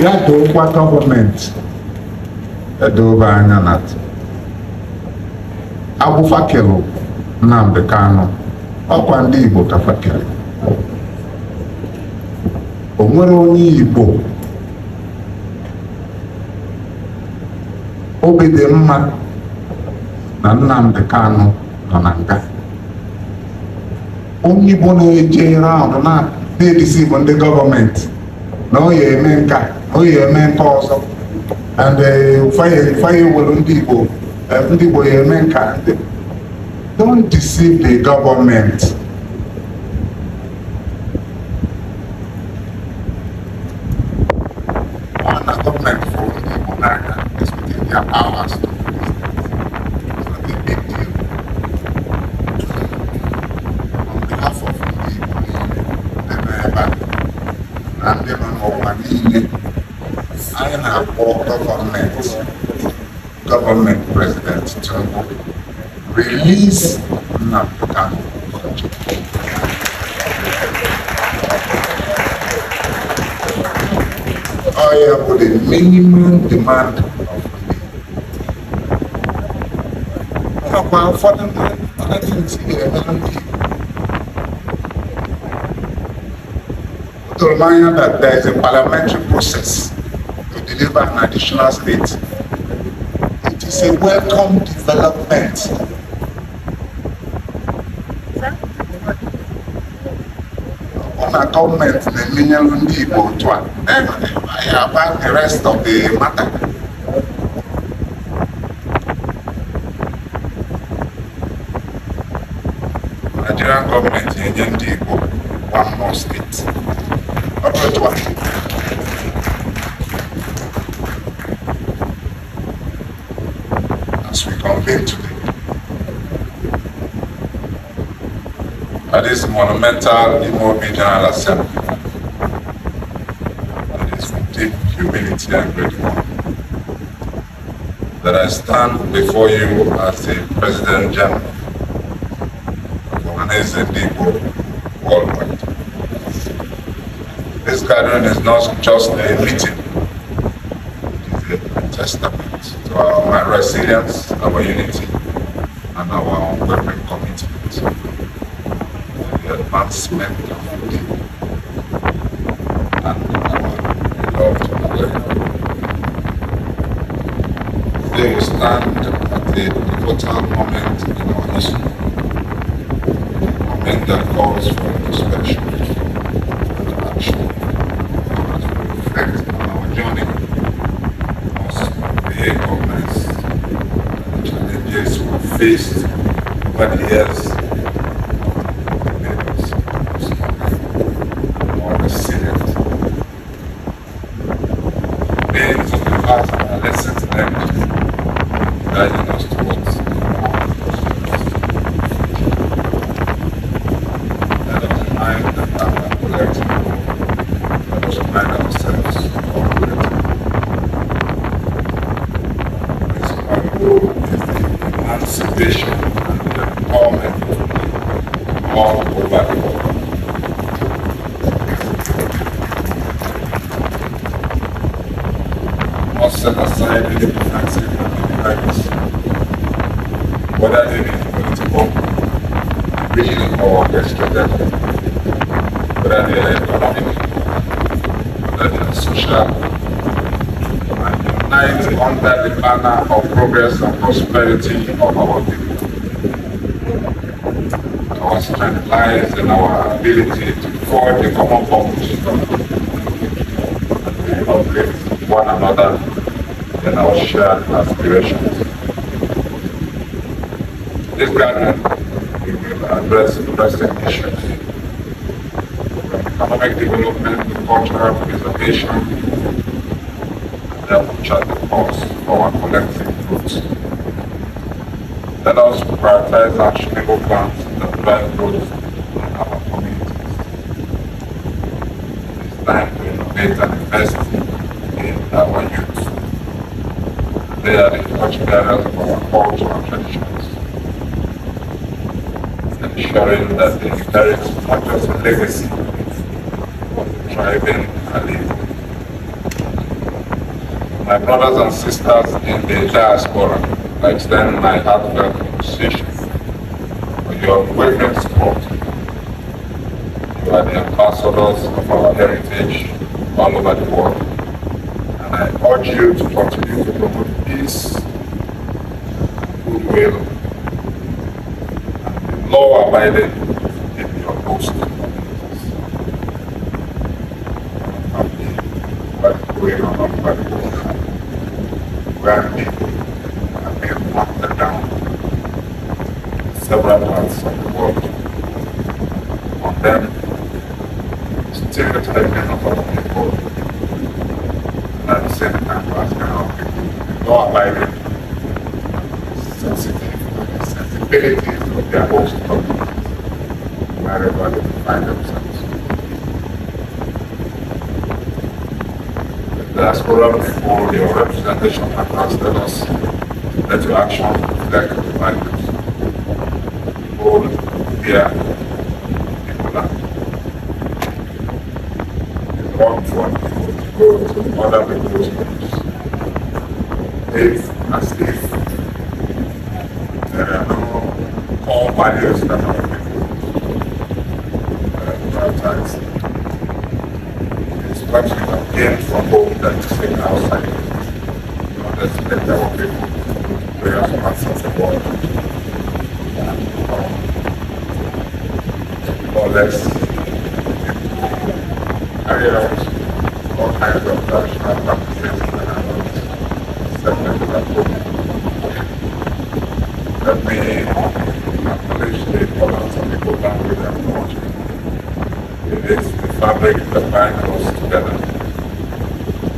ya dokwa gọọmenti edobe anya na agbụfakelu Nnamdi Kanu ọkwa ndị Igbo ka fakele. O nwere onye Igbo obi dị mma na Nnamdi Kanu nọ na nga. Onye Igbo na-eje raụndụ na-deceive ndị gọọmenti na ọ ya eme nka, ọ ya eme nke ọzọ, and fire were ndị Igbo ya eme nka. Don't deceive the government. On the government for ndị Igbo n'aka is within their powers. It's not a big deal. On behalf of ndị Igbo ndị nọ ebe a na ndị nọ n'ụwa niile, anyị na-akpọ gọọmenti President Tinubu, release Nnamdi Kanu. I have the minimum demand of to remind you that there is a parliamentary process to deliver an additional state. It is a welcome development. On a government na-emenyelu ndị Igbo otu a, about the rest of the matter. Nigerian government enye ndị Igbo one more state. As we convene today, at this monumental IPOB General Assembly, it is with deep humility and gratitude that I stand before you as the President-General of Ohanaeze Ndigbo worldwide. This gathering is not just a meeting, it is a testament to our resilience, our unity, and our unwavering commitment to the advancement of the people and our beloved Nigeria. Today we stand at a pivotal moment in our history, a moment that calls for introspection and action. As we reflect on our journey, we must be recognized that the challenges we have faced over the years more resilient. Pains of the past and lessons learned guiding us towards let us remind that our collective goal, let us remind ourselves of our collective goal. Our goal is the emancipation and the empowerment all over the world. We must set aside any defensive whether they be political, regional, or orchestrated, whether they are economic, whether they are social, and unite under the banner of progress and prosperity of our people. Our strength lies in our ability to forge a common purpose and to uplift one another in our shared aspirations. This gathering will address pressing issues from economic development to cultural preservation and therefore chart the course for our collective growth. Let us prioritize actionable plans that drive growth in our communities. It is time to innovate and invest in our youth. They are the torch bearers of our culture and traditions, ensuring that they inherit not just a legacy, but a thriving and living My brothers and sisters in the diaspora, I extend my heartfelt appreciation for your unwavering support. You are the ambassadors of our heritage all over the world, and I urge you to continue to promote peace, goodwill, and be law-abiding in your host communities. What's going on over the world, where people have been knocked down in several parts of the world. On them, stereotyping of our people, and at the same time asking our people to law-abiding, sensibilities of their host communities, wherever they find themselves. The diaspora people, your representation across let us let your action reflect the values. People here, people are. It's wrong for people to go to other people's homes as if there are no core values that our people prioritize. It's what we have gained from home that is taken outside. Let's let our people to various parts of the world more or less carry out all kinds of traditional practices and segments at home. Let me acknowledge the importance of Igbo language and culture. It is the fabric that binds us together.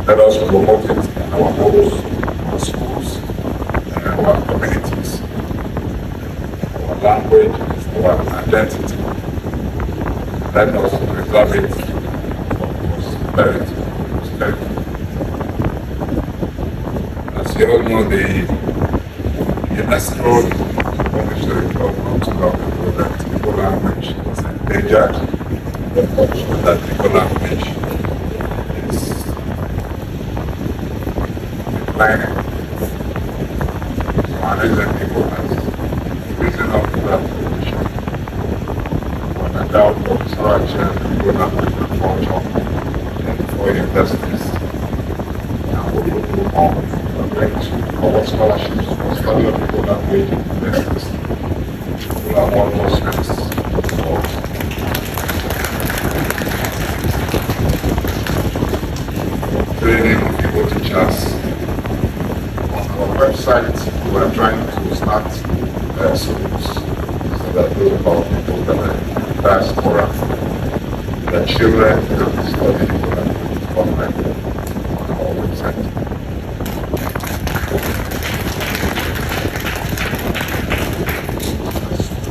Let us promote it in our homes, our schools, and our communities. Our language is our identity. Let us preserve it for prosperity. As you all know, the UNESCO Monetary Government that Igbo language is endangered. That Igbo language is declining. So Ahanaeze Ndigbo has risen up to that position. Without doubt of research Igbo language and culture for universities. And we will move on. Our scholarships for study of Igbo language in universities will have one more space for training of Igbo teachers. On our website, we are trying to start schools so that those of our people that are in diaspora, their children can study Igbo language online on our website.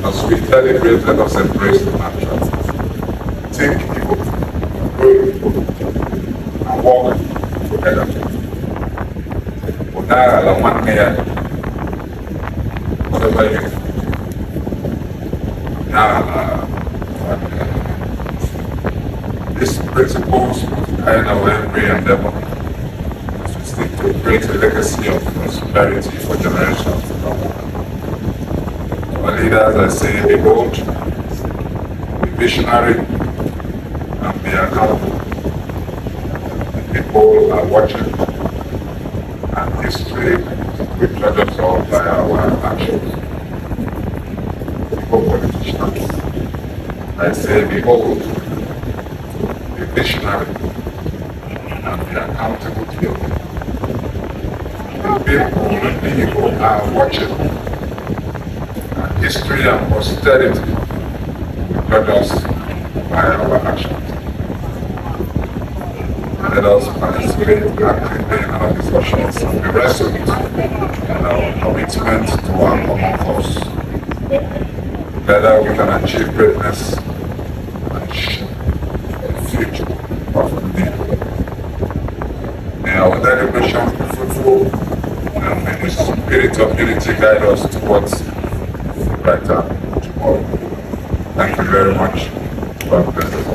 As we celebrate, let us embrace the natural. Take people, grow people, and walk together. Whatever you these principles guide our every endeavor as we seek to create a legacy of prosperity for generations to come. Our leaders, I say, be bold, be visionary, and be accountable. People are watching, and history will judge us all by our actions. People politicians, I say, be bold, be visionary, and be accountable to you. The people are watching. History and posterity will judge us by our actions. Let us participate actively in our discussions and be resolute in our commitment to our common cause. Together we can achieve greatness and shape the future of the people. May our celebration be fruitful and may the spirit of unity guide us towards right tomorrow. Thank you very much. God bless us.